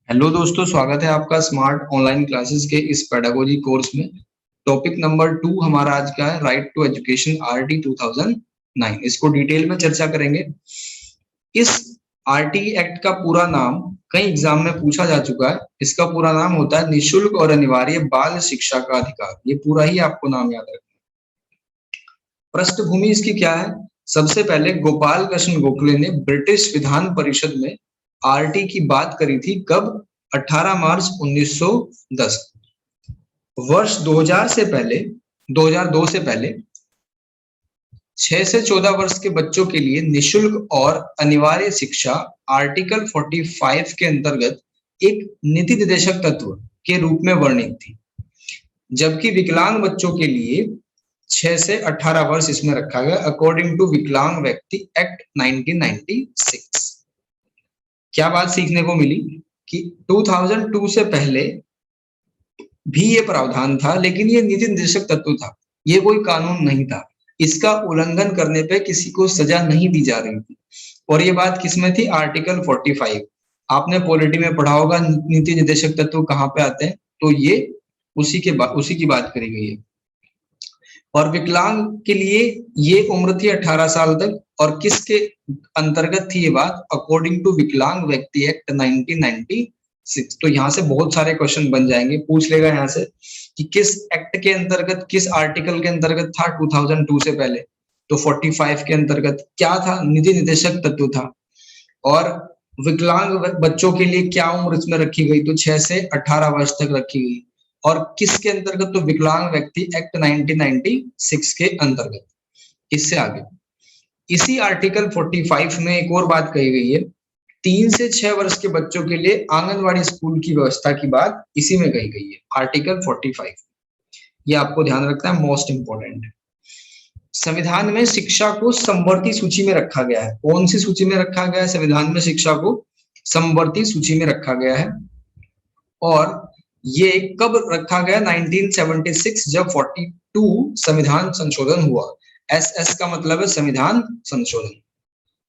Hello दोस्तों, स्वागत है आपका स्मार्ट ऑनलाइन क्लासेस के इस पेडागोजी कोर्स में। टॉपिक नंबर 2 हमारा आज का है राइट टू एजुकेशन आरटी 2009। इसको डिटेल में चर्चा करेंगे। इस आरटी एक्ट का पूरा नाम कई एग्जाम में पूछा जा चुका है। इसका पूरा नाम होता है निःशुल्क और अनिवार्य बाल शिक्षा का अधिकार। ये पूरा ही आपको नाम याद रखना है। पृष्ठभूमि इसकी क्या है? सबसे पहले गोपाल कृष्ण गोखले ने ब्रिटिश विधान परिषद में आरटी की बात करी थी। कब? 18 मार्च 1910। वर्ष 2000 से पहले 2002 से पहले 6 से 14 वर्ष के बच्चों के लिए निःशुल्क और अनिवार्य शिक्षा आर्टिकल 45 के अंतर्गत एक नीति निर्देशक तत्व के रूप में वर्णित थी, जबकि विकलांग बच्चों के लिए 6 से 18 वर्ष इसमें रखा गया अकॉर्डिंग टू विकलांग व्यक्ति एक्ट 1996। क्या बात सीखने को मिली कि 2002 से पहले भी ये प्रावधान था, लेकिन ये नीति निर्देशक तत्व था, ये कोई कानून नहीं था। इसका उल्लंघन करने पे किसी को सजा नहीं दी जा रही थी। और ये बात किसमें थी? आर्टिकल 45। आपने पॉलिटी में पढ़ा होगा नीति निर्देशक तत्व कहाँ पे आते हैं, तो ये उसी की बात करी गई है। और विकलांग के लिए ये उम्र थी 18 साल तक। और किसके अंतर्गत थी ये बात? अकॉर्डिंग टू विकलांग व्यक्ति एक्ट 1996। तो यहाँ से बहुत सारे क्वेश्चन बन जाएंगे, पूछ लेगा यहाँ से कि किस एक्ट के अंतर्गत, किस आर्टिकल के अंतर्गत था 2002 से पहले। तो 45 के अंतर्गत क्या था? नीति निर्देशक तत्व था। और विकलांग बच्चों के लिए क्या उम्र इसमें रखी गई? तो 6 से 18 वर्ष तक रखी गई। और किसके अंतर्गत? तो विकलांग व्यक्ति एक्ट 1996 के अंतर्गत। इससे आगे इसी आर्टिकल 45 में एक और बात कही गई है। 3 से 6 वर्ष के बच्चों के लिए आंगनवाड़ी स्कूल की व्यवस्था की बात इसी में कही गई है, आर्टिकल 45। ये आपको ध्यान रखना है, मोस्ट इंपोर्टेंट है। संविधान में शिक्षा को समवर्ती सूची में रखा गया है। कौन सी सूची में रखा गया है? संविधान में शिक्षा को समवर्ती सूची में रखा गया है। और ये कब रखा गया? 1976, जब 42 संविधान संशोधन हुआ। एसएस का मतलब है संविधान संशोधन।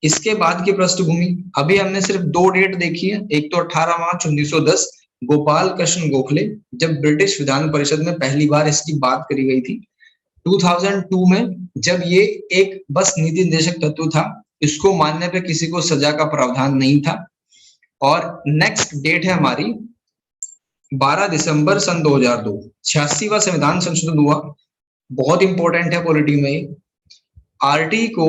इसके बाद की पृष्ठभूमि, अभी हमने सिर्फ 2 डेट देखी है। एक तो 18 मार्च 1910 गोपाल कृष्ण गोखले, जब ब्रिटिश विधान परिषद में पहली बार इसकी बात करी गई थी। 2002 में जब ये एक बस नीति निर्देशक तत्व था, इसको मानने पे किसी को सजा का प्रावधान नहीं था। और नेक्स्ट डेट है हमारी 12 दिसंबर सन 2002, 86वां संविधान संशोधन हुआ। बहुत इंपॉर्टेंट है पॉलिटी में। आरटी को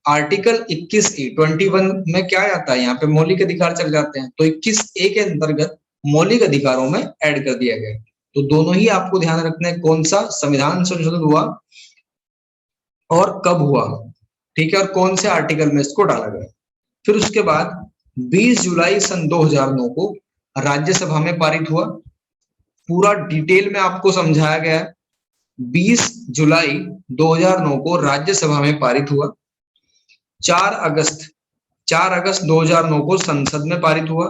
आर्टिकल 21A में क्या आता है? यहाँ पे मौलिक अधिकार चल जाते हैं, तो 21A के अंतर्गत मौलिक अधिकारों में ऐड कर दिया गया। तो दोनों ही आपको ध्यान रखना है, कौन सा संविधान संशोधन हुआ और कब हुआ, ठीक है, और कौन से आर्टिकल में इसको डाला गया। फिर उसके बाद 20 जुलाई सन 2009 को राज्यसभा में पारित हुआ। पूरा डिटेल में आपको समझाया गया है। 20 जुलाई 2009 को राज्यसभा में पारित हुआ। 4 अगस्त 2009 को संसद में पारित हुआ।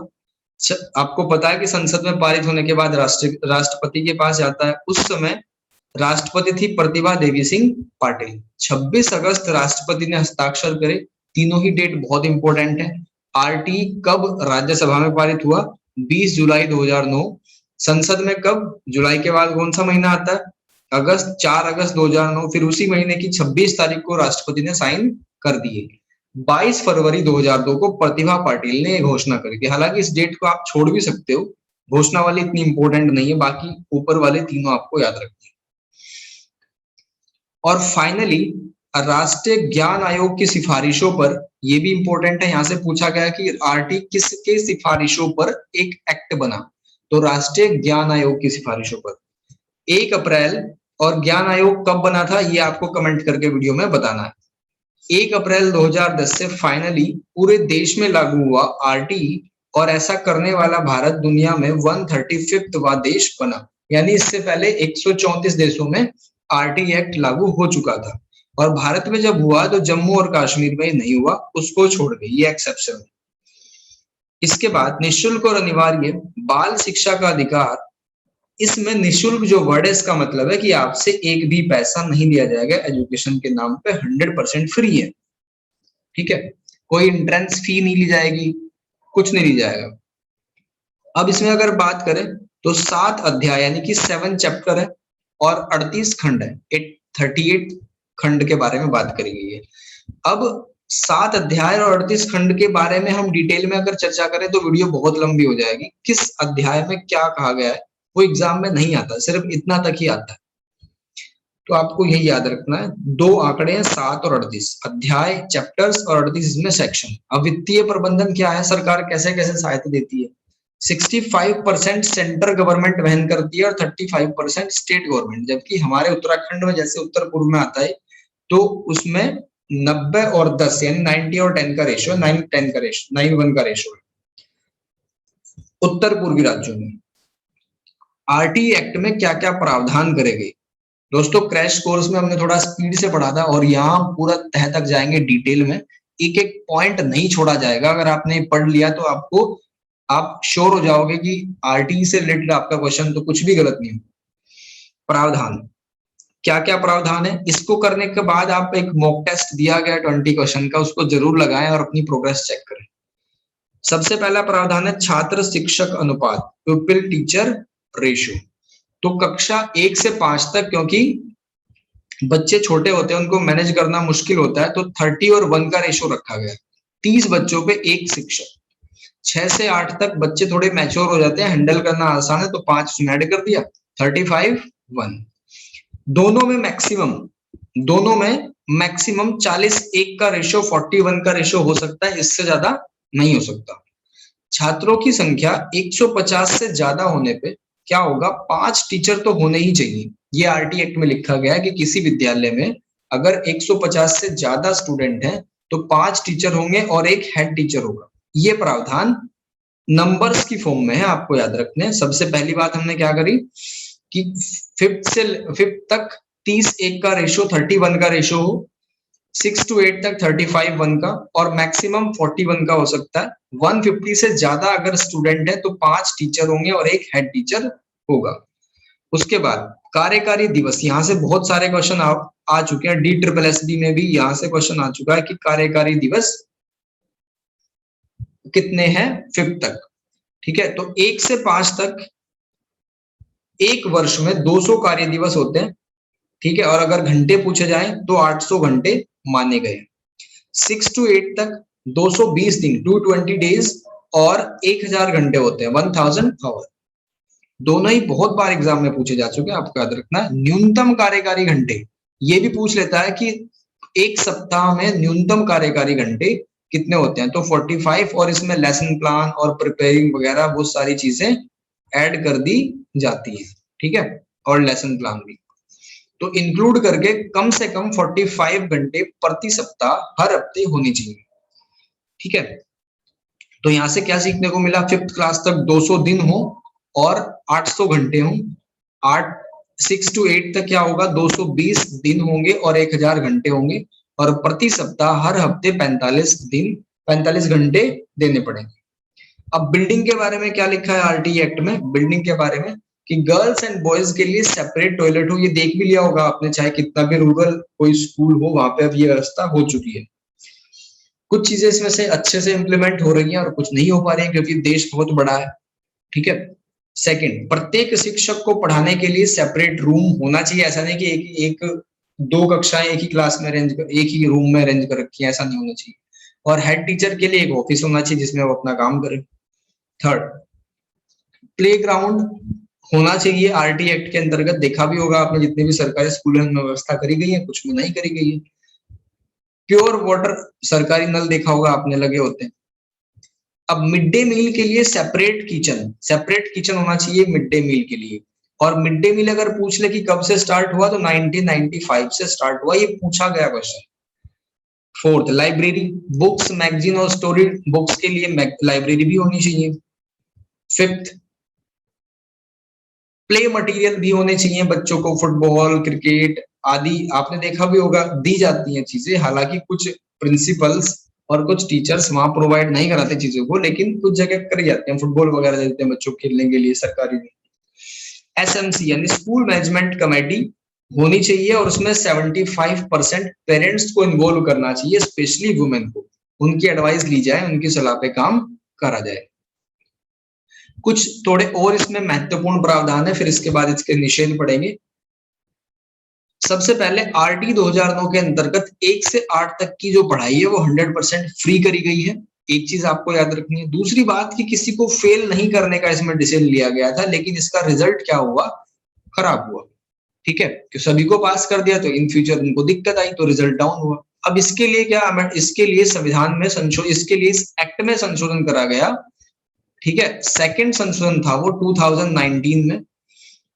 आपको पता है कि संसद में पारित होने के बाद राष्ट्रपति के पास जाता है। उस समय राष्ट्रपति थी प्रतिभा देवी सिंह पाटिल। 26 अगस्त राष्ट्रपति ने हस्ताक्षर करे। तीनों ही डेट बहुत इंपॉर्टेंट है। आरटी कब राज्यसभा में पारित हुआ? 20 जुलाई 2009। संसद में कब? जुलाई के बाद कौन सा महीना आता है? अगस्त। 4 अगस्त 2009। फिर उसी महीने की 26 तारीख को राष्ट्रपति ने साइन कर दिए। 22 फरवरी 2002 को प्रतिभा पाटिल ने घोषणा करी थी। हालांकि इस डेट को आप छोड़ भी सकते हो, घोषणा वाली इतनी इंपॉर्टेंट नहीं है, बाकी ऊपर वाले तीनों आपको याद रखने। और फाइनली राष्ट्रीय ज्ञान आयोग की सिफारिशों पर, यह भी इंपॉर्टेंट है, यहां से पूछा गया कि आरटी किसके सिफारिशों पर एक एक्ट बना? तो राष्ट्रीय ज्ञान आयोग की सिफारिशों पर 1 अप्रैल। और ज्ञान आयोग कब बना था ये आपको कमेंट करके वीडियो में बताना है। 1 अप्रैल 2010 से फाइनली पूरे देश में लागू हुआ आरटी। और ऐसा करने वाला भारत दुनिया में 135वां देश बना। यानी इससे पहले 134 देशों में आरटी एक्ट लागू हो चुका था। और भारत में जब हुआ तो जम्मू और कश्मीर में नहीं हुआ, उसको छोड़ के, ये एक्सेप्शन है। इसके बाद निःशुल्क और अनिवार्य बाल शिक्षा का अधिकार। इसमें निःशुल्क जो वर्ड है, इसका मतलब है कि आपसे एक भी पैसा नहीं लिया जाएगा। एजुकेशन के नाम पे 100% फ्री है, ठीक है। कोई एंट्रेंस फी नहीं ली जाएगी, कुछ नहीं ली जाएगा। अब इसमें अगर बात करें तो 7 अध्याय यानी कि 7 चैप्टर है और 38 खंड है, 38 खंड के बारे में बात करी गई है। अब 7 अध्याय और 38 खंड के बारे में हम डिटेल में अगर चर्चा करें तो वीडियो बहुत लंबी हो जाएगी। किस अध्याय में क्या कहा गया है वो एग्जाम में नहीं आता, सिर्फ इतना तक ही आता है। तो आपको यही याद रखना है, दो आंकड़े हैं 7 और 38 अध्याय, चैप्टर्स और 38 इसमें सेक्शन। अब वित्तीय प्रबंधन क्या है, सरकार कैसे कैसे सहायता देती है। 65% सेंट्रल गवर्नमेंट वहन करती है और 35% स्टेट गवर्नमेंट, जबकि हमारे उत्तराखंड में जैसे उत्तर पूर्व में आता है तो उसमें 90 और 10 यानी 90 और 10 का रेशियो, 9-10 का रेशियो, 9-1 का रेशियो है उत्तर पूर्वी राज्यों में। आरटी एक्ट में क्या क्या प्रावधान करे गए दोस्तों, क्रैश कोर्स में हमने थोड़ा स्पीड से पढ़ा था और यहाँ पूरा तह तक जाएंगे डिटेल में, एक एक पॉइंट नहीं छोड़ा जाएगा। अगर आपने पढ़ लिया तो आपको, आप श्योर हो जाओगे कि आरटी से रिलेटेड आपका क्वेश्चन तो कुछ भी गलत नहीं हो। प्रावधान क्या क्या प्रावधान है, इसको करने के बाद आप एक मॉक टेस्ट दिया गया 20 क्वेश्चन का, उसको जरूर लगाएं और अपनी प्रोग्रेस चेक करें। सबसे पहला प्रावधान है छात्र शिक्षक अनुपात, प्यूपिल टीचर रेशियो। तो कक्षा 1 से 5 तक, क्योंकि बच्चे छोटे होते हैं उनको मैनेज करना मुश्किल होता है, तो 30 और 1 का रेशियो रखा गया, 30 बच्चों पे एक शिक्षक। 6 से 8 तक बच्चे थोड़े मैच्योर हो जाते हैं, हैंडल करना आसान है, तो 5 उसमें ऐड कर दिया, 35-1। दोनों में मैक्सिमम 40-1 का रेशियो, 41 का रेशियो हो सकता है, इससे ज्यादा नहीं हो सकता। छात्रों की संख्या 150 से ज्यादा होने पे क्या होगा, 5 टीचर तो होने ही चाहिए। ये आरटी एक्ट में लिखा गया है कि किसी विद्यालय में अगर 150 से ज्यादा स्टूडेंट हैं तो 5 टीचर होंगे और एक हेड टीचर होगा। ये प्रावधान नंबर्स की फॉर्म में है, आपको याद रखने हैं। सबसे पहली बात हमने क्या करी कि 5th तक 30-1 का रेशियो, 31 का रेशियो हो, 6 to 8 तक 35-1 का, और मैक्सिमम 41 का हो सकता है। 150 से ज्यादा अगर स्टूडेंट है तो 5 टीचर होंगे और एक हेड टीचर होगा। उसके बाद कार्यकारी दिवस, यहाँ से बहुत सारे क्वेश्चन आ चुके हैं, DSSB में भी यहाँ से क्वेश्चन आ चुका है कि कार्यकारी दिवस कितने हैं 5th तक। ठीक है, तो 1 से 5 तक एक वर्ष में 200 कार्य दिवस होते हैं। ठीक है, और अगर घंटे पूछे जाए तो 800 घंटे माने गए। 6 to 8 तक 220 दिन, 220 डेज और 1000 घंटे होते हैं, 1000 आवर। दोनों ही बहुत बार एग्जाम में पूछे जा चुके हैं, आपको याद रखना है। न्यूनतम कार्यकारी घंटे, ये भी पूछ लेता है कि एक सप्ताह में न्यूनतम कार्यकारी घंटे कितने होते हैं, तो 45, और इसमें लेसन प्लान और प्रिपेयरिंग वगैरह वो सारी चीजें ऐड कर दी जाती है। ठीक है, और लेसन प्लान भी तो इंक्लूड करके कम से कम 45 घंटे प्रति सप्ताह हर हफ्ते होनी चाहिए। ठीक है, तो यहां से क्या सीखने को मिला, 5th क्लास तक 200 दिन हो और 800 घंटे हो। 6 to 8 तक क्या होगा, 220 दिन होंगे और 1000 घंटे होंगे, और प्रति सप्ताह हर हफ्ते 45 घंटे देने पड़ेंगे। अब बिल्डिंग के बारे में क्या लिखा है आरटी एक्ट में, बिल्डिंग के बारे में कि गर्ल्स एंड बॉयज के लिए सेपरेट टॉयलेट हो। ये देख भी लिया होगा आपने, चाहे कितना भी रूरल कोई स्कूल हो वहां पे अब ये व्यवस्था हो चुकी है। कुछ चीजें इसमें से अच्छे से इंप्लीमेंट हो रही हैं और कुछ नहीं हो पा रही है क्योंकि देश बहुत बड़ा है। ठीक है, सेकंड, प्रत्येक शिक्षक को पढ़ाने के लिए सेपरेट रूम होना चाहिए। ऐसा नहीं कि एक दो कक्षाएं एक ही क्लास में अरेंज, एक ही रूम में अरेंज कर रखी है, ऐसा नहीं होना चाहिए। और हेड टीचर के लिए एक ऑफिस होना चाहिए जिसमें वो अपना काम करे। थर्ड, प्लेग्राउंड होना चाहिए। आरटी एक्ट के अंतर्गत देखा भी होगा आपने, जितने भी सरकारी स्कूलों में व्यवस्था करी गई है, कुछ में नहीं करी गई है। प्योर वाटर, सरकारी नल देखा होगा आपने लगे होते हैं। अब मिड डे मील के लिए सेपरेट किचन होना चाहिए मिड डे मील के लिए। और मिड डे मील अगर पूछ ले कि कब से स्टार्ट हुआ, तो 1995 से स्टार्ट हुआ, ये पूछा गया question. Fourth, library, books, magazine और स्टोरी बुक्स के लिए लाइब्रेरी भी होनी चाहिए। फिफ्थ, प्ले मटेरियल भी होने चाहिए बच्चों को, फुटबॉल, क्रिकेट आदि आपने देखा भी होगा दी जाती हैं चीजें। हालांकि कुछ प्रिंसिपल्स और कुछ टीचर्स वहां प्रोवाइड नहीं कराते चीजों को, लेकिन कुछ जगह करी जाते हैं, फुटबॉल वगैरह देते हैं बच्चों को खेलने के लिए सरकारी में। एसएमसी यानी स्कूल मैनेजमेंट कमेटी होनी चाहिए और उसमें 75% पेरेंट्स को इन्वॉल्व करना चाहिए, स्पेशली वुमेन को। उनकी एडवाइस ली जाए, उनकी सलाह पे काम करा जाए। कुछ थोड़े और इसमें महत्वपूर्ण प्रावधान है, फिर इसके बाद इसके निषेध पड़ेंगे। सबसे पहले आरटी 2009 के अंतर्गत 1 से 8 तक की जो पढ़ाई है वो 100% फ्री करी गई है। एक चीज आपको याद रखनी है। दूसरी बात कि किसी को फेल नहीं करने का इसमें डिसीजन लिया गया था, लेकिन इसका रिजल्ट क्या हुआ, खराब हुआ। ठीक है, कि सभी को पास कर दिया तो इन फ्यूचर उनको दिक्कत आई तो रिजल्ट डाउन हुआ। अब इसके लिए क्या, इसके लिए संविधान में संशोधन, इसके लिए इस एक्ट में संशोधन करा गया। ठीक है, सेकंड संशोधन था वो 2019 में।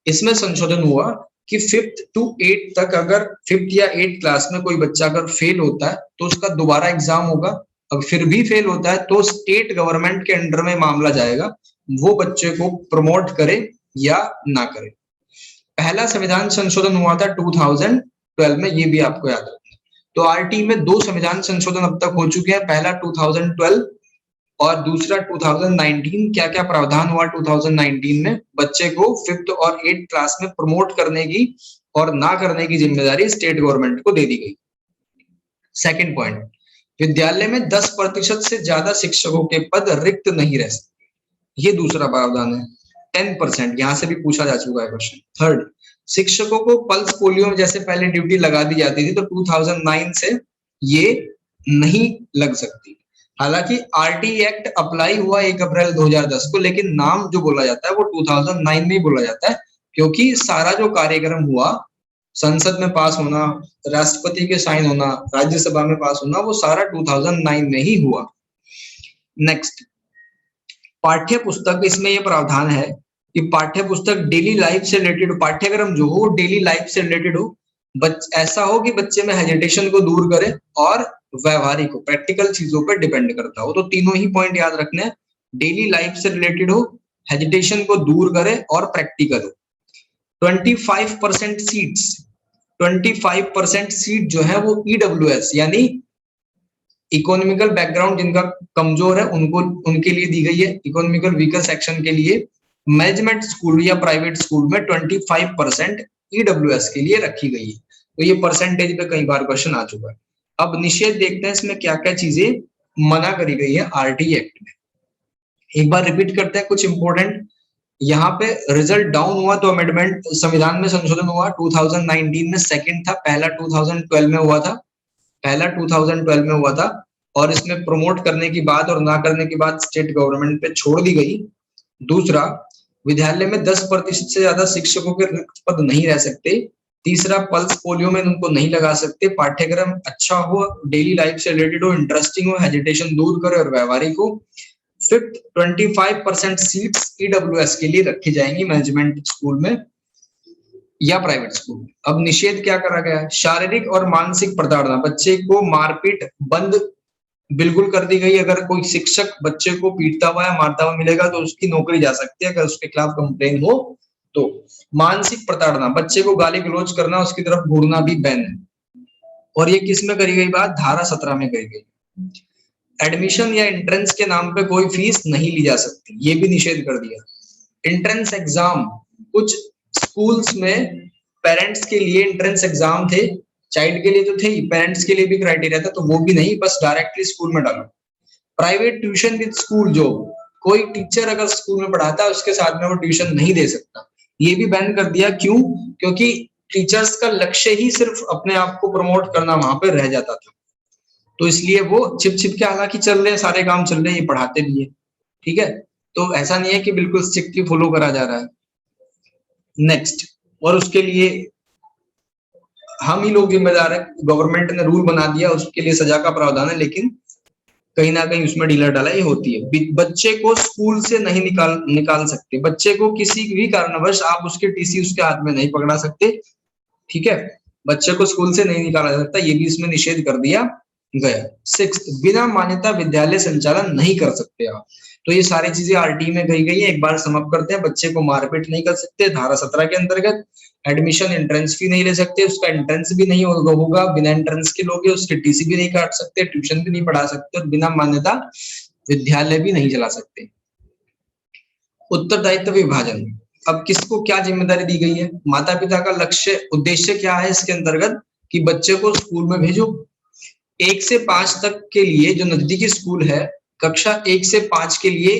इसमें संशोधन हुआ कि 5th to 8th तक, अगर 5th या 8th क्लास में कोई बच्चा अगर फेल होता है तो उसका दोबारा एग्जाम होगा। अब फिर भी फेल होता है तो स्टेट गवर्नमेंट के अंडर में मामला जाएगा, वो बच्चे को प्रमोट करे या ना करे। पहला संविधान संशोधन हुआ था 2012 में, ये भी आपको याद रखना। तो आरटी में 2 संविधान संशोधन अब तक हो चुके हैं, पहला 2012 और दूसरा 2019। क्या क्या प्रावधान हुआ 2019 में, बच्चे को 5th और 8th क्लास में प्रमोट करने की और ना करने की जिम्मेदारी स्टेट गवर्नमेंट को दे दी गई। सेकंड पॉइंट, विद्यालय में 10% से ज्यादा शिक्षकों के पद रिक्त नहीं रह सकते, ये दूसरा प्रावधान है। 10%, यहां से भी पूछा जा चुका है क्वेश्चन। थर्ड, शिक्षकों को पल्स पोलियो में जैसे पहले ड्यूटी लगा दी जाती थी तो 2009 से ये नहीं लग सकती। हालांकि आरटी एक्ट अप्लाई हुआ 1 अप्रैल 2010 को, लेकिन नाम जो बोला जाता है वो 2009 में ही बोला जाता है, क्योंकि सारा जो कार्यक्रम हुआ, संसद में पास होना, राष्ट्रपति के साइन होना, राज्यसभा में पास होना, वो सारा 2009 में ही हुआ। नेक्स्ट, पाठ्य पुस्तक, इसमें ये प्रावधान है कि पाठ्य पुस्तक डेली लाइफ से रिलेटेड, पाठ्यक्रम जो हो डेली लाइफ से रिलेटेड हो, ऐसा हो कि बच्चे में हेजिटेशन को दूर करे और व्यवहारिक हो, प्रैक्टिकल चीजों पर डिपेंड करता हो। तो तीनों ही पॉइंट याद रखने हैं, डेली लाइफ से रिलेटेड हो, हेजिटेशन को दूर करे और प्रैक्टिकल हो। 25% सीट्स, 25% सीट जो है वो ईडब्ल्यूएस यानी इकोनॉमिकल बैकग्राउंड जिनका कमजोर है उनको, उनके लिए दी गई है। इकोनॉमिकल वीकर सेक्शन के लिए मैनेजमेंट स्कूल या प्राइवेट स्कूल में 25% ईडब्ल्यूएस के लिए रखी गई है। तो ये परसेंटेज पे कई बार क्वेश्चन आ चुका है। अब निषेध देखते हैं, इसमें क्या क्या चीजें मना करी गई है आरटी एक्ट में। एक बार रिपीट करते हैं कुछ इंपॉर्टेंट। यहाँ पे रिजल्ट डाउन हुआ तो अमेंडमेंट, संविधान में संशोधन हुआ 2019 में, सेकंड था, पहला 2012 में हुआ था, पहला 2012 में हुआ था, और इसमें प्रमोट करने की बात और ना करने की बात स्टेट गवर्नमेंट पे छोड़ दी गई। दूसरा, विद्यालय में 10% से ज्यादा शिक्षकों के रिक्त पद नहीं रह सकते। तीसरा, पल्स पोलियो में उनको नहीं लगा सकते। पाठ्यक्रम अच्छा हो, डेली लाइफ से रिलेटेड हो, इंटरेस्टिंग हो, हेजिटेशन दूर करे और व्यवहारिक हो। फिफ्थ, 25% सीट्स ईडब्ल्यूएस के लिए रखी जाएंगी मैनेजमेंट स्कूल में या प्राइवेट स्कूल में। अब निषेध क्या करा गया है, शारीरिक और मानसिक प्रताड़ना, बच्चे को मारपीट बंद बिल्कुल कर दी गई। अगर कोई शिक्षक बच्चे को पीटता हुआ या मारता हुआ मिलेगा तो उसकी नौकरी जा सकती है, अगर उसके खिलाफ कंप्लेन हो तो। मानसिक प्रताड़ना, बच्चे को गाली गलौज करना, उसकी तरफ घूरना भी बैन है। और ये किस में करी गई बात, धारा 17 में करी गई। एडमिशन या एंट्रेंस के नाम पे कोई फीस नहीं ली जा सकती, ये भी निषेध कर दिया। एंट्रेंस एग्जाम, कुछ स्कूल्स में पेरेंट्स के लिए एंट्रेंस एग्जाम थे, चाइल्ड के लिए तो थे ही, पेरेंट्स के लिए भी क्राइटेरिया था, तो वो भी नहीं, बस डायरेक्टली स्कूल में डालो। Private tuition with school job, कोई टीचर अगर स्कूल में पढ़ाता है उसके साथ में वो ट्यूशन नहीं दे सकता, ये भी बैन कर दिया। क्यों, क्योंकि टीचर्स का लक्ष्य ही सिर्फ अपने आप को प्रमोट करना वहां पर रह जाता था, तो इसलिए वो छिप छिप के, हालांकि चल रहे हैं सारे काम चल रहे हैं, ये पढ़ाते भी है। ठीक है, तो ऐसा नहीं है कि बिल्कुल स्ट्रिक्टली फॉलो करा जा रहा है। नेक्स्ट, और उसके लिए हम ही लोग जिम्मेदार है, गवर्नमेंट ने रूल बना दिया, उसके लिए सजा का प्रावधान है, लेकिन कहीं ना कहीं उसमें ढीला ढालाई होती है। बच्चे को स्कूल से नहीं निकाल सकते, बच्चे को किसी भी कारणवश आप उसके टीसी उसके हाथ में नहीं पकड़ा सकते। ठीक है, बच्चे को स्कूल से नहीं निकाला जा सकता, ये भी इसमें निषेध कर दिया गया। सिक्स्थ, बिना मान्यता विद्यालय संचालन नहीं कर सकते आप। तो ये सारी चीजें आरटी में कही गई है, एक बार समाप्त करते हैं। बच्चे को मारपीट नहीं कर सकते धारा 17 के अंतर्गत। एडमिशन एंट्रेंस फी नहीं ले सकते, उसका एंट्रेंस भी नहीं होगा, बिना एंट्रेंस के लोगे, उसके टीसी भी नहीं काट सकते, ट्यूशन भी नहीं पढ़ा सकते, और बिना मान्यता विद्यालय भी नहीं चला सकते। उत्तरदायित्व विभाजन, अब किसको क्या जिम्मेदारी दी गई है, माता पिता का लक्ष्य उद्देश्य क्या है इसके अंतर्गत, कि बच्चे को स्कूल में भेजो। 1 से 5 तक के लिए जो नजदीकी स्कूल है, कक्षा 1 से 5 के लिए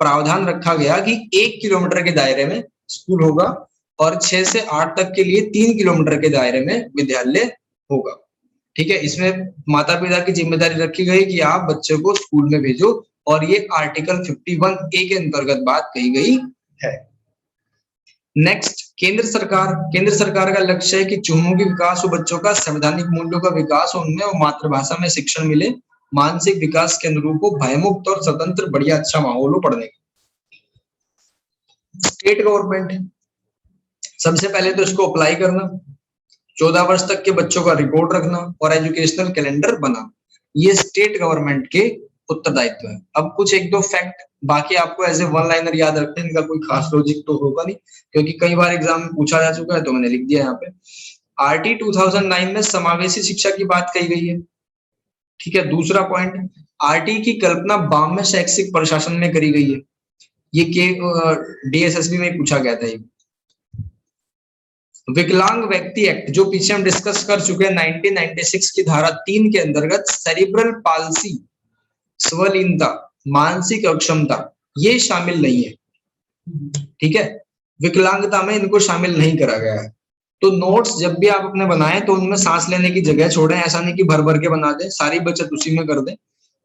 प्रावधान रखा गया कि 1 किलोमीटर के दायरे में स्कूल होगा और 6 से 8 तक के लिए 3 किलोमीटर के दायरे में विद्यालय होगा। ठीक है, इसमें माता पिता की जिम्मेदारी रखी गई कि आप बच्चे को स्कूल में भेजो और ये आर्टिकल 51A के अंतर्गत बात कही गई है। नेक्स्ट, केंद्र सरकार का लक्ष्य है कि चहुमुखी विकास और बच्चों का संवैधानिक मूल्यों का विकास उनमें और मातृभाषा में शिक्षण मिले, मानसिक विकास के अनुरूप हो, भयमुक्त और स्वतंत्र बढ़िया अच्छा माहौल हो पढ़ने का। स्टेट गवर्नमेंट, सबसे पहले तो इसको अप्लाई करना, 14 वर्ष तक के बच्चों का रिकॉर्ड रखना और एजुकेशनल कैलेंडर बनाना, ये स्टेट गवर्नमेंट के उत्तरदायित्व है। अब कुछ एक दो फैक्ट बाकी आपको ऐसे वन लाइनर याद रखते हैं, इनका कोई खास लॉजिक तो होगा नहीं क्योंकि कई बार एग्जाम में पूछा जा चुका है, तो मैंने लिख दिया यहाँ पे। आरटी 2009 में समावेशी शिक्षा की बात कही गई है। ठीक है, दूसरा पॉइंट, आरटी की कल्पना 92 शैक्षिक प्रशासन में करी गई है। ये के डीएसएसबी में पूछा गया था। विकलांग व्यक्ति एक्ट जो पीछे हम डिस्कस कर चुके हैं 1996 की धारा 3 के अंतर्गत सेरिब्रल पाल्सी, स्वलीनता, मानसिक अक्षमता ये शामिल नहीं है। ठीक है, विकलांगता में इनको शामिल नहीं करा गया है। तो नोट्स जब भी आप अपने बनाएं तो उनमें सांस लेने की जगह छोड़ें, ऐसा नहीं कि भर भर के बना दें, सारी बचत उसी में कर दें।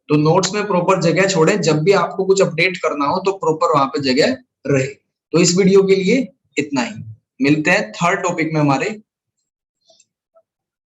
तो नोट्स में प्रॉपर जगह छोड़ें, जब भी आपको कुछ अपडेट करना हो तो प्रॉपर वहां पे जगह रहे। तो इस वीडियो के लिए इतना ही, मिलते हैं थर्ड टॉपिक में हमारे